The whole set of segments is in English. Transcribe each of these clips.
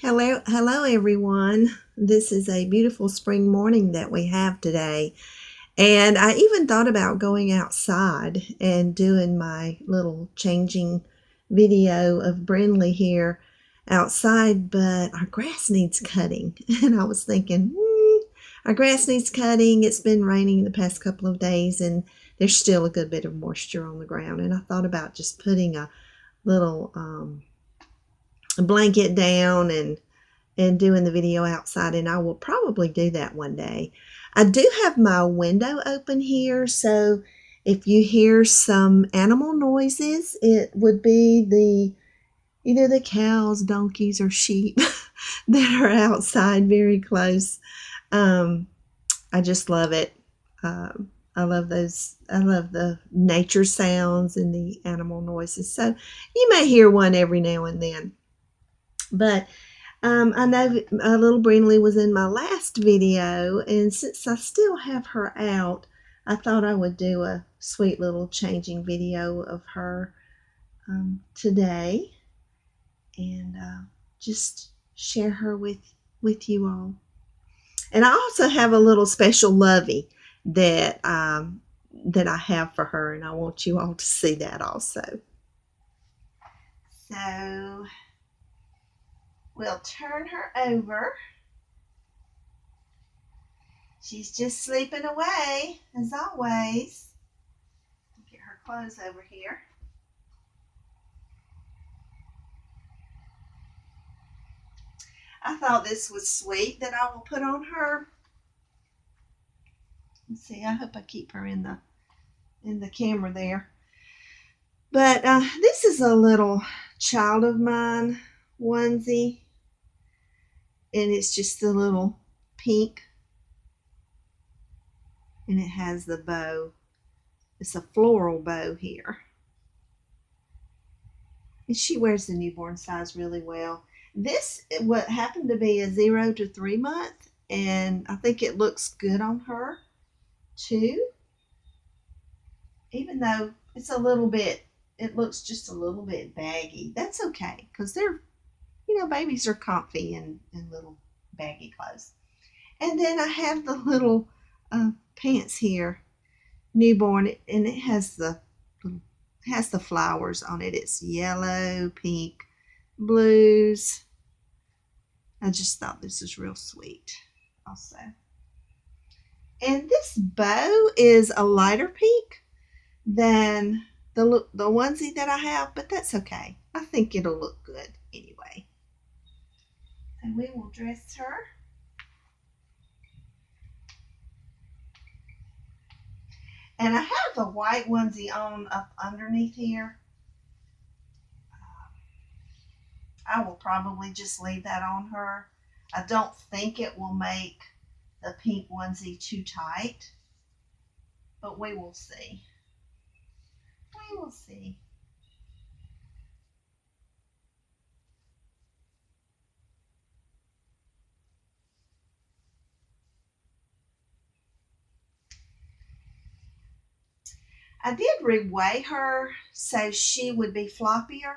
Hello everyone. This is a beautiful spring morning that we have today. And I even thought about going outside and doing my little changing video of Brynlee here outside, but our grass needs cutting. And I was thinking, our grass needs cutting. It's been raining the past couple of days and there's still a good bit of moisture on the ground. And I thought about just putting a little blanket down and doing the video outside, and I will probably do that one day. I do have my window open here, so if you hear some animal noises, it would be either the cows, donkeys, or sheep that are outside very close. Um, I just love it. I love those. I love the nature sounds and the animal noises. So you may hear one every now and then. But I know little Brynlee was in my last video, and since I still have her out, I thought I would do a sweet little changing video of her today, and just share her with you all. And I also have a little special lovey that that I have for her, and I want you all to see that also. So we'll turn her over. She's just sleeping away, as always. Get her clothes over here. I thought this was sweet that I will put on her. Let's see, I hope I keep her in the camera there. But this is a little child of mine onesie, and it's just a little pink, and it has the bow. It's a floral bow here, and she wears the newborn size really well. This what happened to be a 0 to 3 month, and I think it looks good on her too, even though it's a little bit, it looks just a little bit baggy. That's okay, because they're, babies are comfy in little baggy clothes. And then I have the little pants here, newborn, and it has the flowers on it. It's yellow, pink, blues. I just thought this was real sweet also. And this bow is a lighter pink than the onesie that I have, but that's okay. I think it'll look good anyway. And we will dress her. And I have the white onesie on up underneath here. I will probably just leave that on her. I don't think it will make the pink onesie too tight, but we will see. We will see. I did reweigh her so she would be floppier,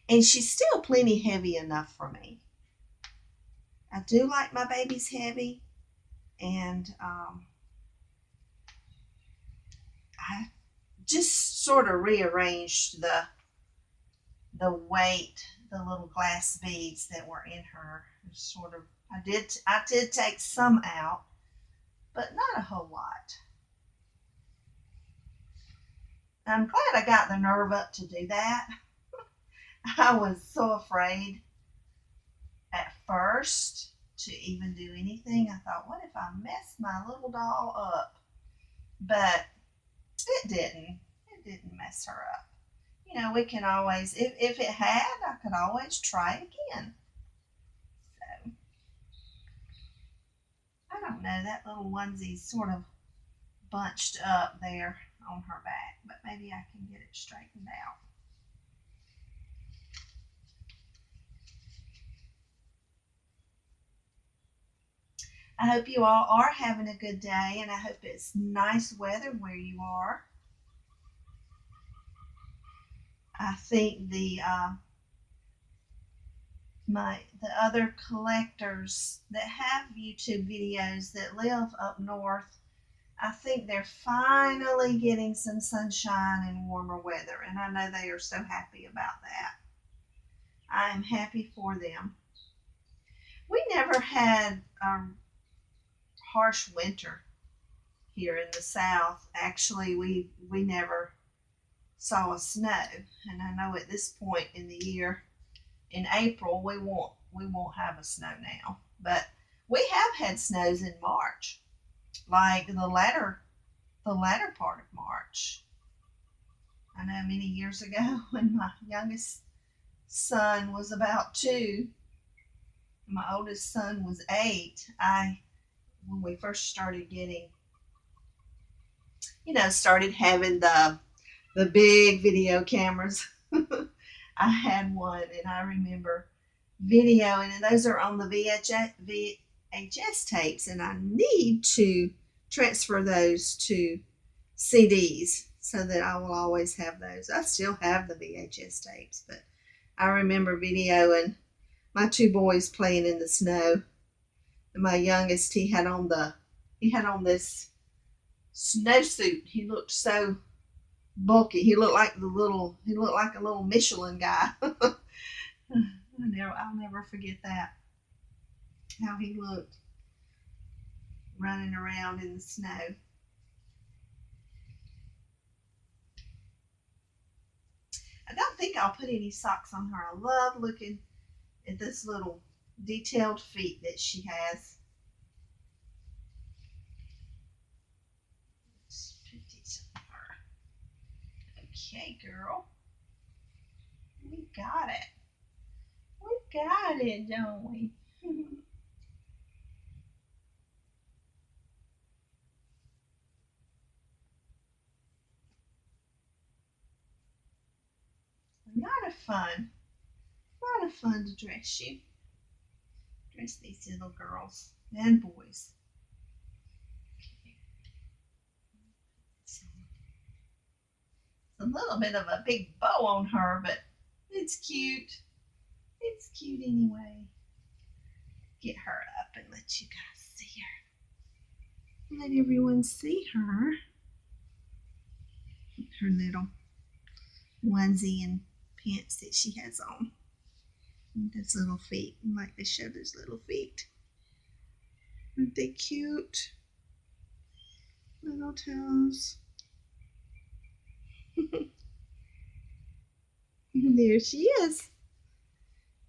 and she's still plenty heavy enough for me. I do like my babies heavy, and I just sort of rearranged the weight, the little glass beads that were in her. Sort of, I did take some out, but not a whole lot. I'm glad I got the nerve up to do that. I was so afraid at first to even do anything. I thought, what if I mess my little doll up? But it didn't. It didn't mess her up. We can always, if it had, I could always try again. So, I don't know, that little onesie's sort of bunched up there on her back, but maybe I can get it straightened out. I hope you all are having a good day, and I hope it's nice weather where you are. I think the the other collectors that have YouTube videos that live up north. I think they're finally getting some sunshine and warmer weather, and I know they are so happy about that. I am happy for them. We never had a harsh winter here in the South. Actually, we never saw a snow, and I know at this point in the year, in April, we won't have a snow now, but we have had snows in March, like the latter part of March. I know many years ago when my youngest son was about 2, my oldest son was 8. When we first started getting, started having the big video cameras. I had one, and I remember videoing, and those are on the VHS tapes, and I need to transfer those to CDs so that I will always have those. I still have the VHS tapes, but I remember videoing my 2 boys playing in the snow. And my youngest, he had on this snowsuit. He looked so bulky. He looked like a little Michelin guy. I'll never forget that. How he looked running around in the snow. I don't think I'll put any socks on her. I love looking at this little detailed feet that she has. Let's put these on her. Okay, girl. We got it. We got it, don't we? A lot of fun to dress you. Dress these little girls and boys. Okay. It's a little bit of a big bow on her, but it's cute. It's cute anyway. Get her up and let you guys see her. Let everyone see her. Her little onesie and pants that she has on. And those little feet. I like to show those little feet. Aren't they cute? Little toes. There she is.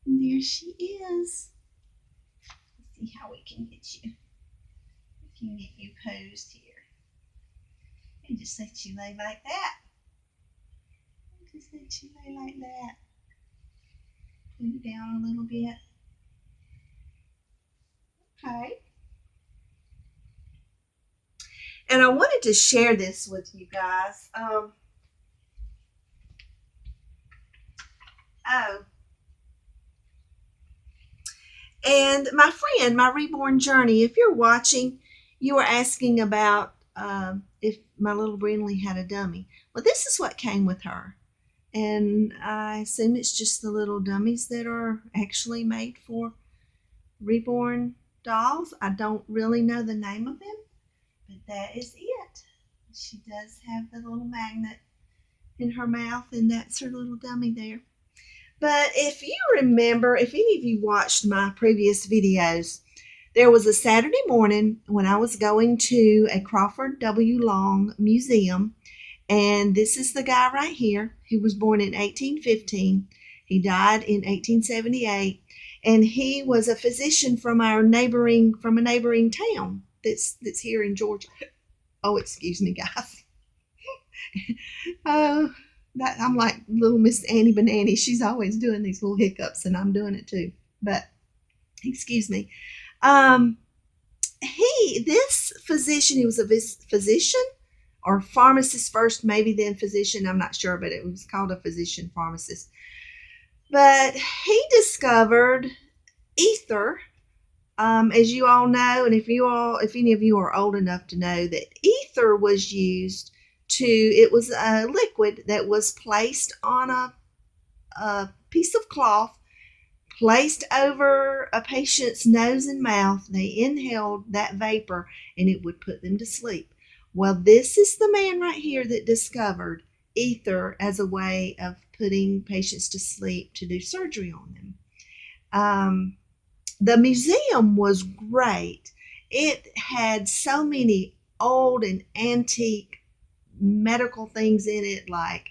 There she is. Let's see how we can get you. We can get you posed here. And just let you lay like that. Just let you lay like that. Put it down a little bit. Okay. And I wanted to share this with you guys. And my friend, my Reborn Journey, if you're watching, you were asking about if my little Brynlee had a dummy. Well, this is what came with her. And I assume it's just the little dummies that are actually made for Reborn dolls. I don't really know the name of them, but that is it. She does have the little magnet in her mouth, and that's her little dummy there. But if you remember, if any of you watched my previous videos, there was a Saturday morning when I was going to a Crawford W. Long museum, and this is the guy right here. He was born in 1815. He died in 1878, and he was a physician from a neighboring town that's here in Georgia. Oh, excuse me, guys. I'm like little Miss Annie Banani. She's always doing these little hiccups, and I'm doing it too. But excuse me. This physician, he was a physician or pharmacist first, maybe then physician. I'm not sure, but it was called a physician pharmacist. But he discovered ether, as you all know, and if any of you are old enough to know that ether was used it was a liquid that was placed on a piece of cloth, placed over a patient's nose and mouth. They inhaled that vapor and it would put them to sleep. Well, this is the man right here that discovered ether as a way of putting patients to sleep to do surgery on them. The museum was great. It had so many old and antique medical things in it, like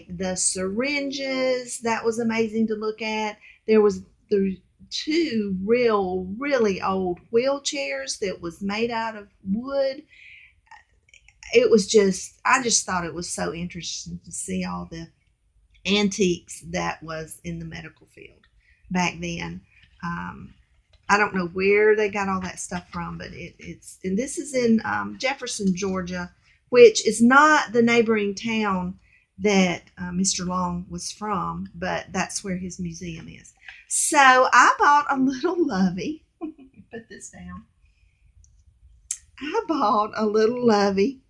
the syringes. That was amazing to look at. There was the two really old wheelchairs that was made out of wood. It was just, I just thought it was so interesting to see all the antiques that was in the medical field back then. I don't know where they got all that stuff from, but it's, and this is in Jefferson, Georgia, which is not the neighboring town that Mr. Long was from, but that's where his museum is. So I bought a little lovey. Put this down. I bought a little lovey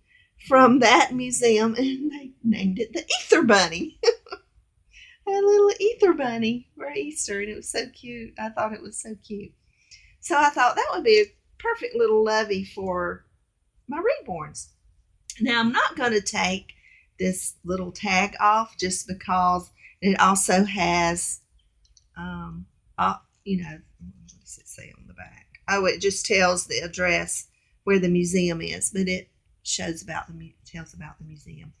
from that museum, and they named it the Ether Bunny. A little ether bunny for Easter, and it was so cute. I thought it was so cute. So I thought that would be a perfect little lovey for my reborns. Now I'm not going to take this little tag off just because it also has, what does it say on the back? Oh, it just tells the address where the museum is, but it tells about the museum.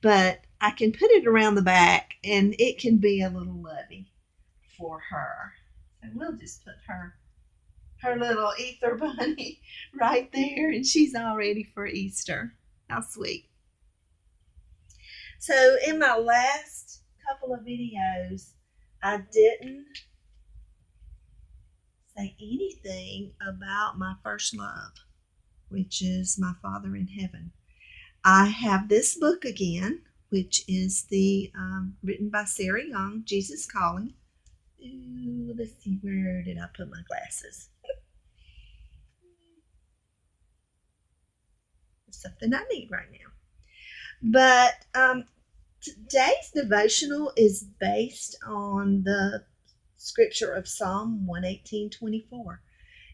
But I can put it around the back, and it can be a little lovey for her. And we'll just put her little ether bunny right there, and she's all ready for Easter. How sweet. So in my last couple of videos, I didn't say anything about my first love, which is my Father in heaven. I have this book again, which is the written by Sarah Young, Jesus Calling. Ooh, let's see, where did I put my glasses? Something I need right now. But today's devotional is based on the scripture of Psalm 118:24.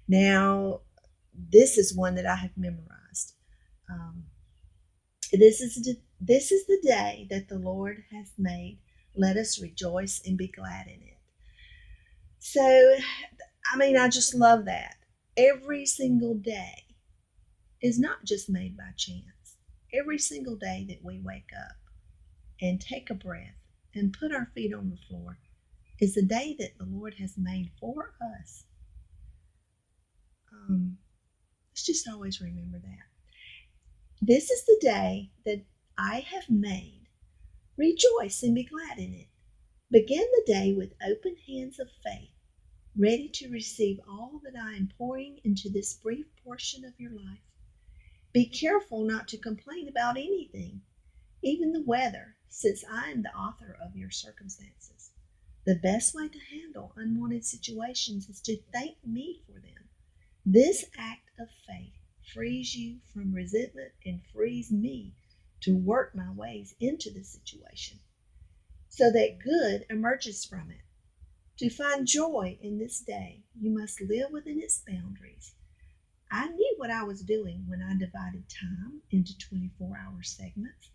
Now, this is one that I have memorized. This is the day that the Lord has made. Let us rejoice and be glad in it. So, I just love that. Every single day is not just made by chance. Every single day that we wake up and take a breath and put our feet on the floor is a day that the Lord has made for us. Let's just always remember that. This is the day that I have made. Rejoice and be glad in it. Begin the day with open hands of faith, ready to receive all that I am pouring into this brief portion of your life. Be careful not to complain about anything, even the weather, since I am the author of your circumstances. The best way to handle unwanted situations is to thank me for them. This act of faith frees you from resentment and frees me to work my ways into the situation so that good emerges from it. To find joy in this day, you must live within its boundaries. I knew what I was doing when I divided time into 24-hour segments.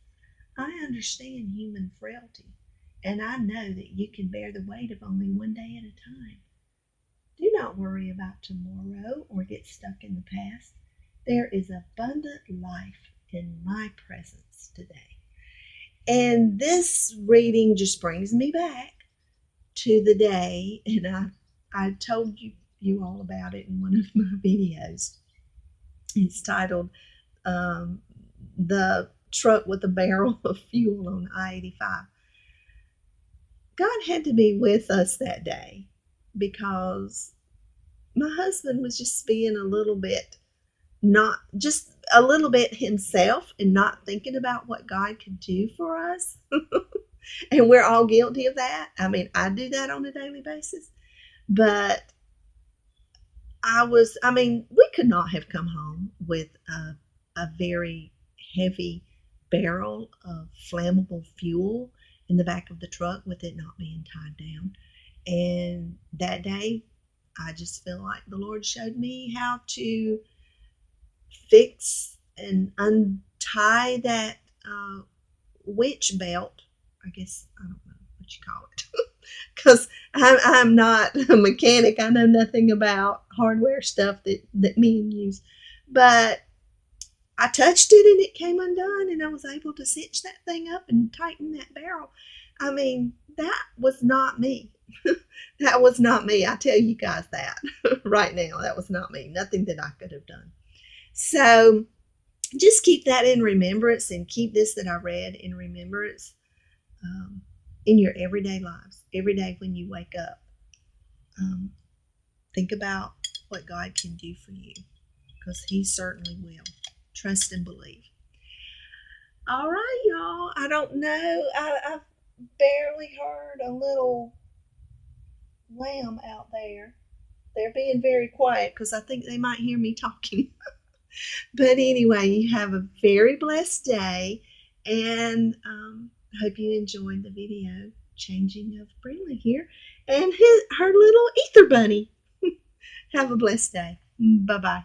I understand human frailty, and I know that you can bear the weight of only one day at a time. Do not worry about tomorrow or get stuck in the past. There is abundant life in my presence today. And this reading just brings me back to the day, and I told you all about it in one of my videos. It's titled The Truck with a Barrel of Fuel on I-85. God had to be with us that day because my husband was just being a little bit, not just a little bit himself and not thinking about what God could do for us. And we're all guilty of that. I do that on a daily basis. But we could not have come home with a very heavy barrel of flammable fuel in the back of the truck with it not being tied down. And that day, I just feel like the Lord showed me how to fix and untie that witch belt. I guess I don't know what you call it, because I'm not a mechanic. I know nothing about hardware stuff that men use, but I touched it and it came undone, and I was able to cinch that thing up and tighten that barrel. I mean, that was not me. That was not me. I tell you guys that right now. That was not me. Nothing that I could have done. So just keep that in remembrance, and keep this that I read in remembrance um, in your everyday lives. Every day when you wake up, um, think about what God can do for you, because He certainly will. Trust and believe. All right, y'all. I don't know. I've barely heard a little lamb out there. They're being very quiet because I think they might hear me talking. But anyway, you have a very blessed day, and I hope you enjoyed the video changing of Brynlee here and her little ether bunny. Have a blessed day. Bye bye.